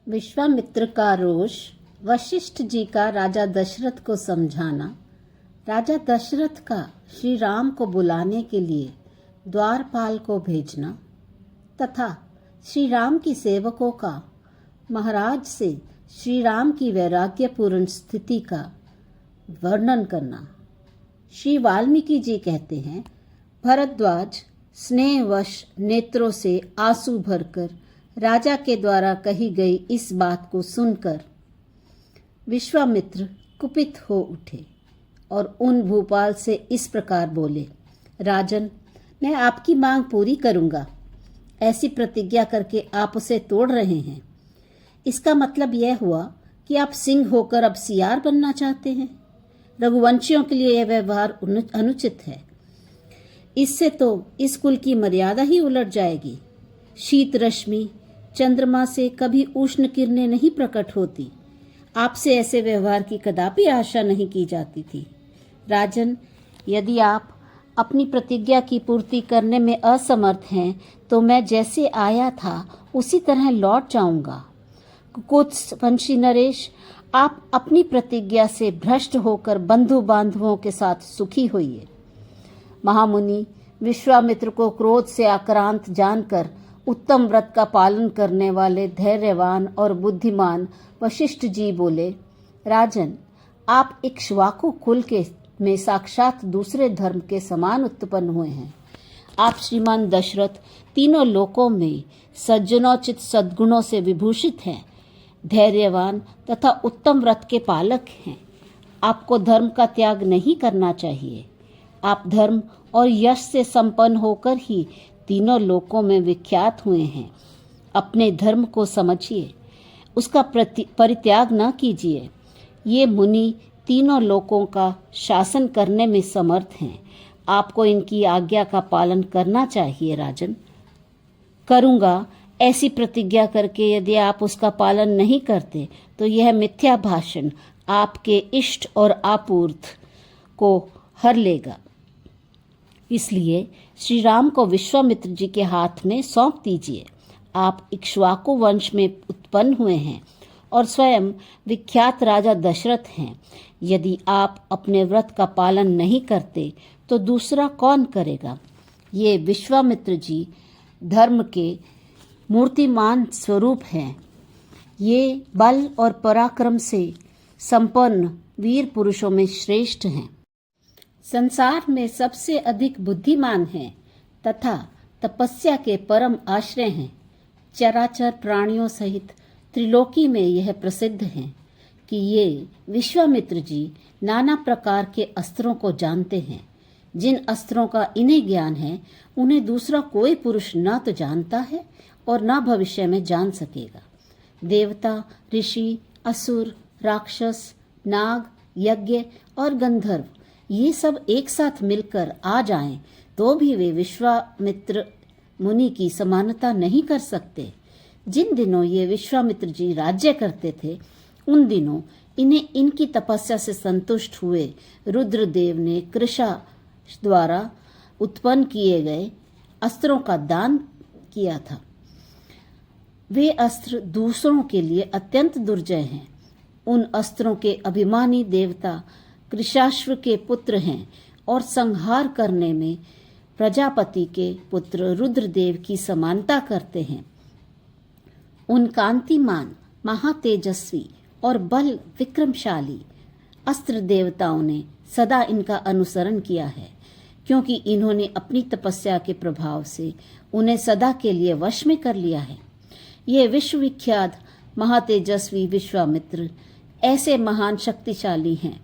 विश्वामित्र का रोष, वशिष्ठ जी का राजा दशरथ को समझाना, राजा दशरथ का श्री राम को बुलाने के लिए द्वारपाल को भेजना तथा श्री राम की सेवकों का महाराज से श्री राम की वैराग्यपूर्ण स्थिति का वर्णन करना। श्री वाल्मीकि जी कहते हैं, भरद्वाज स्नेहवश नेत्रों से आंसू भरकर राजा के द्वारा कही गई इस बात को सुनकर विश्वामित्र कुपित हो उठे और उन भूपाल से इस प्रकार बोले, राजन, मैं आपकी मांग पूरी करूंगा। ऐसी प्रतिज्ञा करके आप उसे तोड़ रहे हैं। इसका मतलब यह हुआ कि आप सिंह होकर अब सियार बनना चाहते हैं। रघुवंशियों के लिए यह व्यवहार अनुचित है। इससे तो इस कुल की मर्यादा ही उलट जाएगी। शीत रश्मि चंद्रमा से कभी उष्ण किरणें नहीं प्रकट होती। आपसे ऐसे व्यवहार की कदापि आशा नहीं की जाती थी। राजन, यदि आप अपनी प्रतिज्ञा की पूर्ति करने में असमर्थ हैं तो मैं जैसे आया था उसी तरह लौट जाऊंगा। कुकुत्स वंशी नरेश, आप अपनी प्रतिज्ञा से भ्रष्ट होकर बंधु बांधवों के साथ सुखी होइए। महामुनि विश्वामित्र को क्रोध से आक्रांत जानकर उत्तम व्रत का पालन करने वाले धैर्यवान और बुद्धिमान वशिष्ठ जी बोले, राजन, आप इक्ष्वाकु कुल के में साक्षात दूसरे धर्म के समान उत्पन्न हुए हैं। आप श्रीमान दशरथ तीनों लोकों में सज्जनोचित सद्गुणों से विभूषित हैं, धैर्यवान तथा उत्तम व्रत के पालक हैं। आपको धर्म का त्याग नहीं करना चाहिए। आप धर्म और यश से संपन्न होकर ही तीनों लोकों में विख्यात हुए हैं। अपने धर्म को समझिए, उसका परित्याग न कीजिए। ये मुनि तीनों लोकों का शासन करने में समर्थ हैं। आपको इनकी आज्ञा का पालन करना चाहिए। राजन, करूँगा ऐसी प्रतिज्ञा करके यदि आप उसका पालन नहीं करते तो यह मिथ्या भाषण आपके इष्ट और आपूर्त को हर लेगा। इसलिए श्री राम को विश्वामित्र जी के हाथ में सौंप दीजिए। आप इक्ष्वाकु वंश में उत्पन्न हुए हैं और स्वयं विख्यात राजा दशरथ हैं। यदि आप अपने व्रत का पालन नहीं करते तो दूसरा कौन करेगा? ये विश्वामित्र जी धर्म के मूर्तिमान स्वरूप हैं। ये बल और पराक्रम से संपन्न वीर पुरुषों में श्रेष्ठ हैं। संसार में सबसे अधिक बुद्धिमान हैं तथा तपस्या के परम आश्रय हैं। चराचर प्राणियों सहित त्रिलोकी में यह प्रसिद्ध है कि ये विश्वामित्र जी नाना प्रकार के अस्त्रों को जानते हैं। जिन अस्त्रों का इन्हें ज्ञान है उन्हें दूसरा कोई पुरुष न तो जानता है और न भविष्य में जान सकेगा। देवता, ऋषि, असुर, राक्षस, नाग, यज्ञ और गंधर्व ये सब एक साथ मिलकर आ जाएं तो भी वे विश्वामित्र मुनि की समानता नहीं कर सकते। जिन दिनों ये विश्वामित्र जी राज्य करते थे उन दिनों इन्हें इनकी तपस्या से संतुष्ट हुए रुद्रदेव ने कृषा द्वारा उत्पन्न किए गए अस्त्रों का दान किया था। वे अस्त्र दूसरों के लिए अत्यंत दुर्जय हैं। उन अस्त्रों के अभिमानी देवता कृशाश्व के पुत्र हैं और संहार करने में प्रजापति के पुत्र रुद्रदेव की समानता करते हैं। उन कांतिमान, महातेजस्वी और बल विक्रमशाली अस्त्र देवताओं ने सदा इनका अनुसरण किया है, क्योंकि इन्होंने अपनी तपस्या के प्रभाव से उन्हें सदा के लिए वश में कर लिया है। ये विश्वविख्यात महातेजस्वी विश्वामित्र ऐसे महान शक्तिशाली हैं।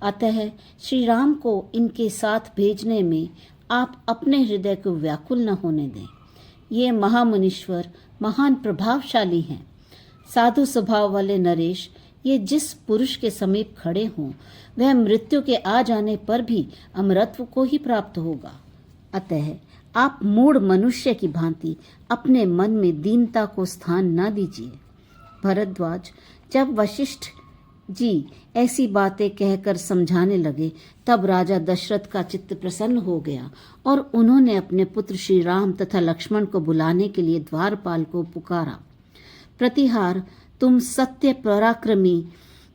अतः श्री राम को इनके साथ भेजने में आप अपने हृदय को व्याकुल न होने दें। ये महामुनीश्वर महान प्रभावशाली हैं। साधु स्वभाव वाले नरेश, ये जिस पुरुष के समीप खड़े हों वह मृत्यु के आ जाने पर भी अमरत्व को ही प्राप्त होगा। अतः आप मूढ़ मनुष्य की भांति अपने मन में दीनता को स्थान न दीजिए। भरद्वाज, जब वशिष्ठ जी ऐसी बातें कहकर समझाने लगे तब राजा दशरथ का चित्त प्रसन्न हो गया और उन्होंने अपने पुत्र श्री राम तथा लक्ष्मण को बुलाने के लिए द्वारपाल को पुकारा। प्रतिहार तुम सत्य पराक्रमी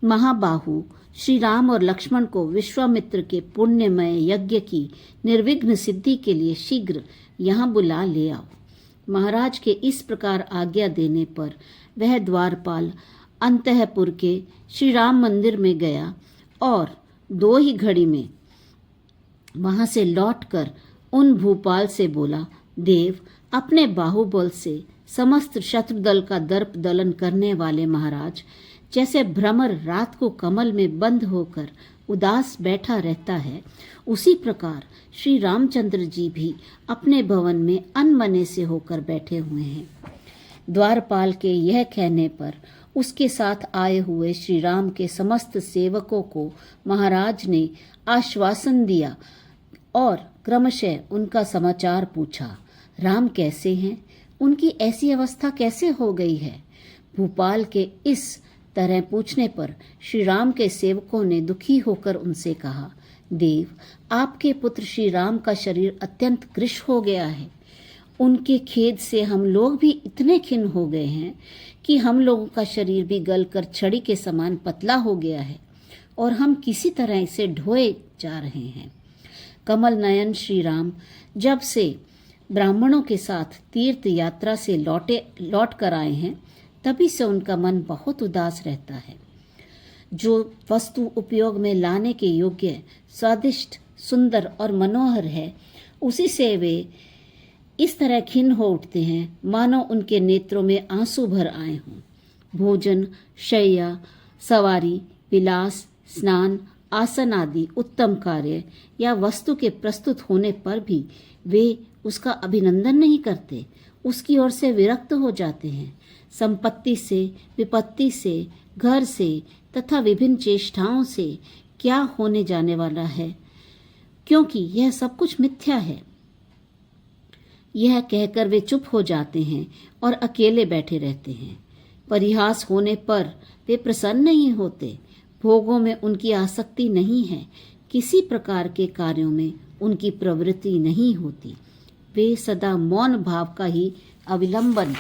महाबाहु श्री राम और लक्ष्मण को विश्वामित्र के पुण्यमय यज्ञ की निर्विघ्न सिद्धि के लिए शीघ्र यहाँ बुला ले आओ। महाराज के इस प्रकार आज्ञा देने पर वह द्वारपाल अंतःपुर के श्री राम मंदिर में गया और 2 ही घड़ी में वहां से लौटकर उन भूपाल से बोला, देव, अपने बाहुबल से समस्त शत्रुदल का दर्प दलन करने वाले महाराज, जैसे भ्रमर रात को कमल में बंद होकर उदास बैठा रहता है, उसी प्रकार श्री रामचंद्र जी भी अपने भवन में अनमने से होकर बैठे हुए हैं। द्वारपाल के यह कहने पर उसके साथ आए हुए श्री राम के समस्त सेवकों को महाराज ने आश्वासन दिया और क्रमशः उनका समाचार पूछा। राम कैसे हैं? उनकी ऐसी अवस्था कैसे हो गई है? भूपाल के इस तरह पूछने पर श्री राम के सेवकों ने दुखी होकर उनसे कहा, देव, आपके पुत्र श्री राम का शरीर अत्यंत कृश हो गया है। उनके खेद से हम लोग भी इतने खिन्न हो गए हैं कि हम लोगों का शरीर भी गलकर छड़ी के समान पतला हो गया है और हम किसी तरह इसे ढोए जा रहे हैं। कमल नयन श्री राम जब से ब्राह्मणों के साथ तीर्थ यात्रा से लौट कर आए हैं, तभी से उनका मन बहुत उदास रहता है। जो वस्तु उपयोग में लाने के योग्य, स्वादिष्ट, सुंदर और मनोहर है, उसी से वे इस तरह खिन्न हो उठते हैं मानो उनके नेत्रों में आंसू भर आए हों। भोजन, शैया, सवारी, विलास, स्नान, आसन आदि उत्तम कार्य या वस्तु के प्रस्तुत होने पर भी वे उसका अभिनंदन नहीं करते, उसकी ओर से विरक्त हो जाते हैं। संपत्ति से, विपत्ति से, घर से तथा विभिन्न चेष्टाओं से क्या होने जाने वाला है, क्योंकि यह सब कुछ मिथ्या है। यह कहकर वे चुप हो जाते हैं और अकेले बैठे रहते हैं। परिहास होने पर वे प्रसन्न नहीं होते। भोगों में उनकी आसक्ति नहीं है, किसी प्रकार के कार्यों में उनकी प्रवृत्ति नहीं होती। वे सदा मौन भाव का ही अवलंबन